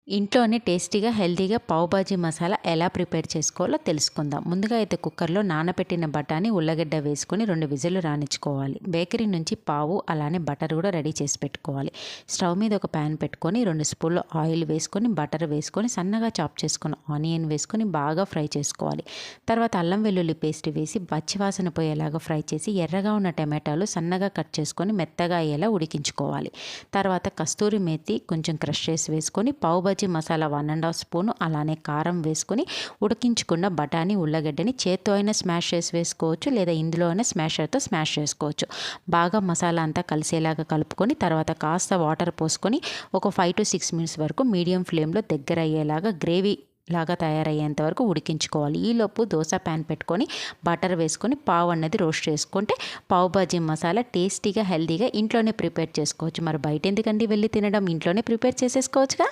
ఇంట్లోనే టేస్టీగా హెల్తీగా పావు బాజీ మసాలా ఎలా ప్రిపేర్ చేసుకోవాలో తెలుసుకుందాం. ముందుగా అయితే కుక్కర్లో నానబెట్టిన బఠానీ ఉల్లగడ్డ వేసుకొని 2 విజిల్లు రానిచ్చుకోవాలి. బేకరీ నుంచి పావు అలానే బటర్ కూడా రెడీ చేసి పెట్టుకోవాలి. స్టవ్ మీద ఒక ప్యాన్ పెట్టుకొని 2 స్పూన్లు ఆయిల్ వేసుకొని బటర్ వేసుకొని సన్నగా చాప్ చేసుకుని ఆనియన్ వేసుకొని బాగా ఫ్రై చేసుకోవాలి. తర్వాత అల్లం వెల్లుల్లి పేస్ట్ వేసి పచ్చివాసన పోయేలాగా ఫ్రై చేసి ఎర్రగా ఉన్న టమాటాలు సన్నగా కట్ చేసుకొని మెత్తగా అయ్యేలా ఉడికించుకోవాలి. తర్వాత కస్తూరి మేతి కొంచెం క్రష్ చేసి వేసుకొని పావు బాజీ మసాలా 1½ స్పూను అలానే కారం వేసుకొని ఉడికించుకున్న బఠానీ ఉల్లగడ్డని చేత్తో అయినా స్మాష్ చేసి వేసుకోవచ్చు, లేదా ఇందులో అయినా స్మాషర్తో స్మాష్ చేసుకోవచ్చు. బాగా మసాలా అంతా కలిసేలాగా కలుపుకొని తర్వాత కాస్త వాటర్ పోసుకొని ఒక 5 to 6 మినిట్స్ వరకు మీడియం ఫ్లేమ్లో దగ్గర అయ్యేలాగా గ్రేవీ లాగా తయారయ్యేంత వరకు ఉడికించుకోవాలి. ఈలోపు దోశ ప్యాన్ పెట్టుకొని బటర్ వేసుకొని పావు అన్నది రోస్ట్ చేసుకుంటే పావు బాజీ మసాలా టేస్టీగా హెల్తీగా ఇంట్లోనే ప్రిపేర్ చేసుకోవచ్చు. మరి బయట ఎందుకండి వెళ్ళి తినడం, ఇంట్లోనే ప్రిపేర్ చేసేసుకోవచ్చుగా.